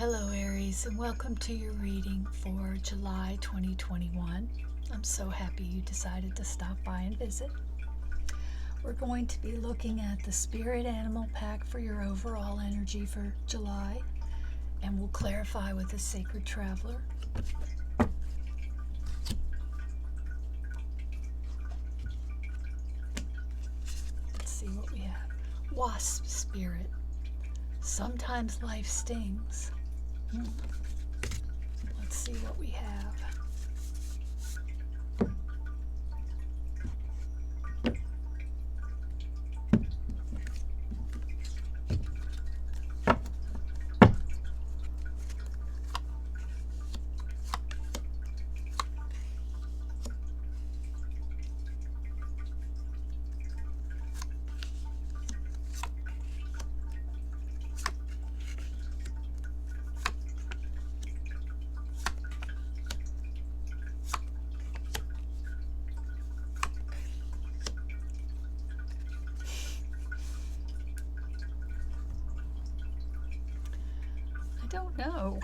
Hello Aries, and welcome to your reading for July 2021. I'm so happy you decided to stop by and visit. We're going to be looking at the spirit animal pack for your overall energy for July, and we'll clarify with the sacred traveler. Let's see what we have. Wasp spirit. Sometimes life stings. Let's see what we have. I don't know.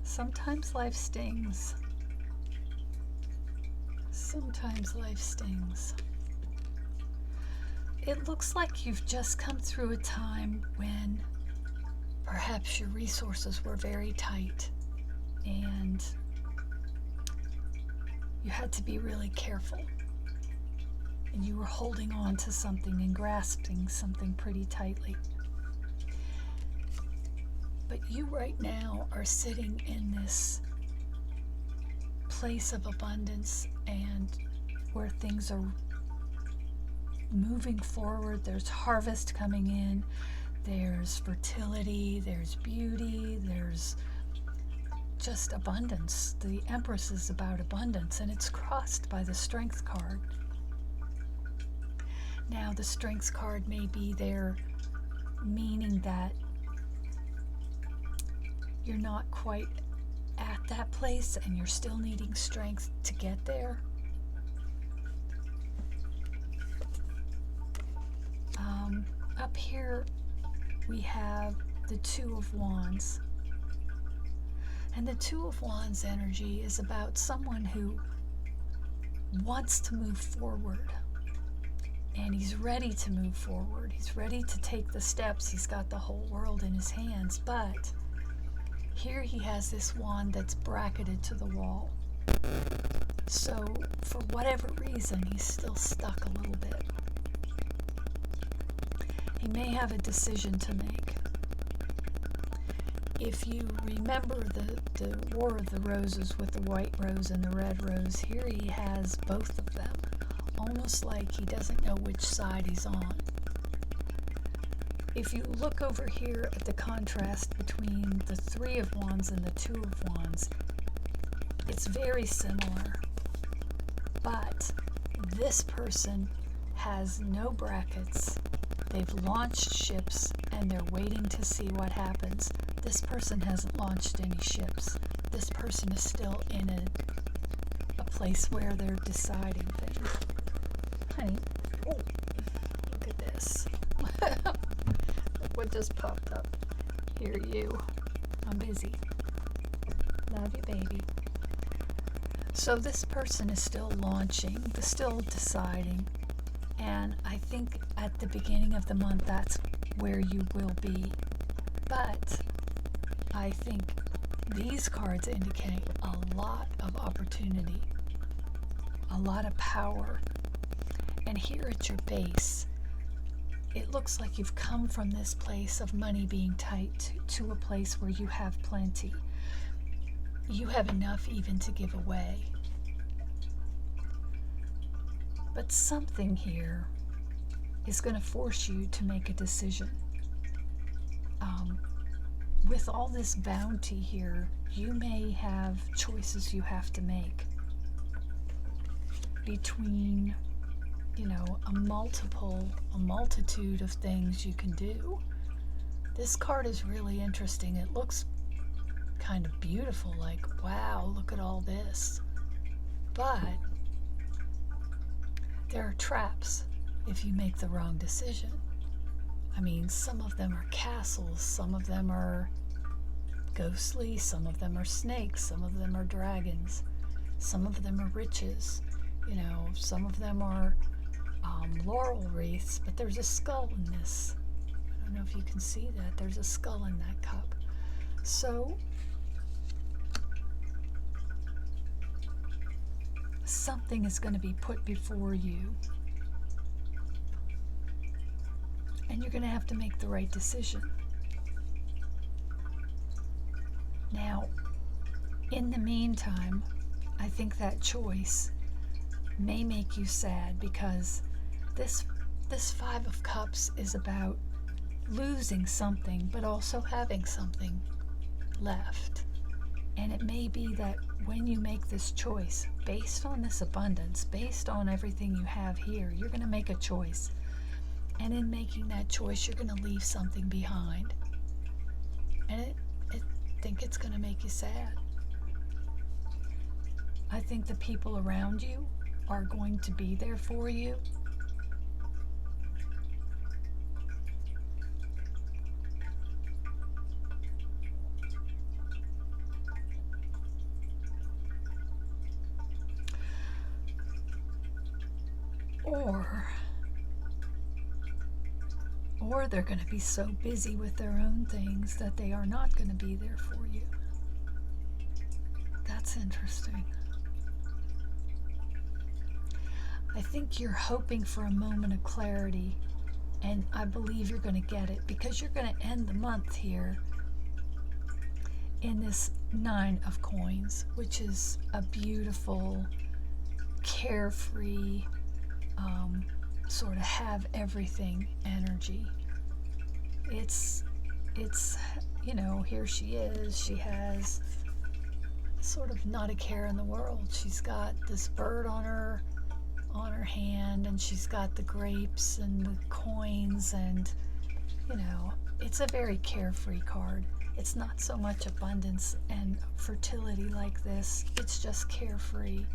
Sometimes life stings. Sometimes life stings. It looks like you've just come through a time when perhaps your resources were very tight and you had to be really careful. And you were holding on to something and grasping something pretty tightly. But you right now are sitting in this place of abundance and where things are moving forward. There's harvest coming in, there's fertility, there's beauty, there's just abundance. The Empress is about abundance, and it's crossed by the Strength card. Now the Strength card may be there meaning that you're not quite at that place and you're still needing strength to get there. Up here we have the Two of Wands. And the Two of Wands energy is about someone who wants to move forward. And he's ready to move forward. He's ready to take the steps. He's got the whole world in his hands. But here he has this wand that's bracketed to the wall. So for whatever reason, he's still stuck a little bit. He may have a decision to make. If you remember the War of the Roses with the white rose and the red rose, here he has both of them, almost like he doesn't know which side he's on. If you look over here at the contrast between the Three of Wands and the Two of Wands, it's very similar. But this person has no brackets. They've launched ships and they're waiting to see what happens. This person hasn't launched any ships. This person is still in a place where they're deciding things. Honey, oh, look at this. Look what just popped up. Here, you. I'm busy. Love you, baby. So this person is still launching, still deciding. And I think at the beginning of the month, that's where you will be. But I think these cards indicate a lot of opportunity, a lot of power. And here at your base, it looks like you've come from this place of money being tight to a place where you have plenty. You have enough even to give away. But something here is going to force you to make a decision. With all this bounty here, you may have choices you have to make between, a multitude of things you can do. This card is really interesting. It looks kind of beautiful, like, wow, look at all this. But there are traps if you make the wrong decision. I mean, some of them are castles, some of them are ghostly, some of them are snakes, some of them are dragons, some of them are riches, some of them are laurel wreaths, but there's a skull in this. I don't know if you can see that. There's a skull in that cup. So something is going to be put before you, and you're going to have to make the right decision. Now, in the meantime, I think that choice may make you sad, because this Five of Cups is about losing something, but also having something left. And it may be that when you make this choice, based on this abundance, based on everything you have here, you're going to make a choice. And in making that choice, you're going to leave something behind. And I think it's going to make you sad. I think the people around you are going to be there for you. Or they're going to be so busy with their own things that they are not going to be there for you. That's interesting. I think you're hoping for a moment of clarity, and I believe you're going to get it, because you're going to end the month here in this Nine of Coins, which is a beautiful, carefree, sort of have everything energy. It's here she is. She has sort of not a care in the world. She's got this bird on her hand, and she's got the grapes and the coins, and it's a very carefree card. It's not so much abundance and fertility like this. It's just carefree,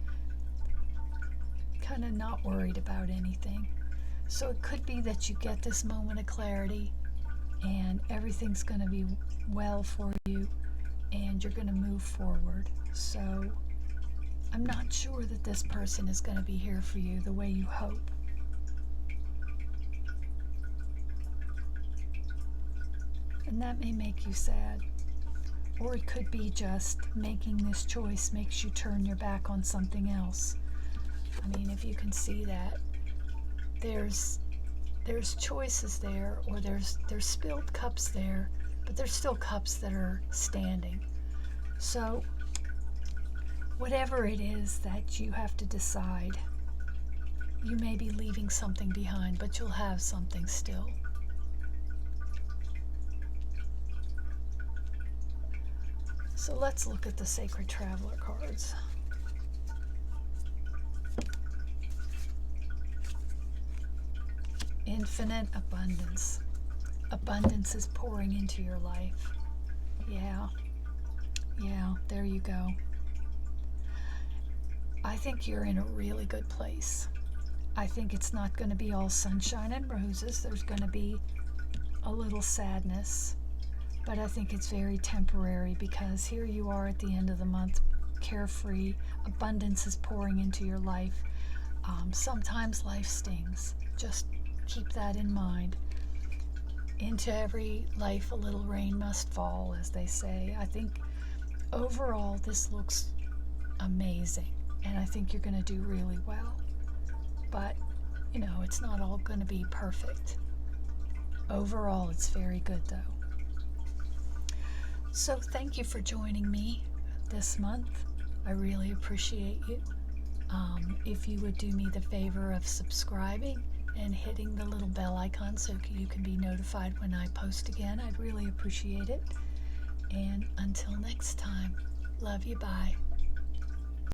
kind of not worried about anything. So it could be that you get this moment of clarity, and everything's going to be well for you, and you're going to move forward. So I'm not sure that this person is going to be here for you the way you hope. And that may make you sad. Or it could be just making this choice makes you turn your back on something else. I mean, if you can see that, there's choices there, or there's spilled cups there, but there's still cups that are standing. So whatever it is that you have to decide, you may be leaving something behind, but you'll have something still. So let's look at the Sacred Traveler cards. Infinite abundance. Abundance is pouring into your life. Yeah, there you go. I think you're in a really good place. I think it's not going to be all sunshine and roses. There's going to be a little sadness, but I think it's very temporary, because here you are at the end of the month, carefree. Abundance is pouring into your life. Sometimes life stings. Just keep that in mind. Into every life a little rain must fall, as they say. I think overall this looks amazing, and I think you're going to do really well. But, it's not all going to be perfect. Overall, it's very good, though. So thank you for joining me this month. I really appreciate you. If you would do me the favor of subscribing and hitting the little bell icon so you can be notified when I post again, I'd really appreciate it. And until next time, love you, bye.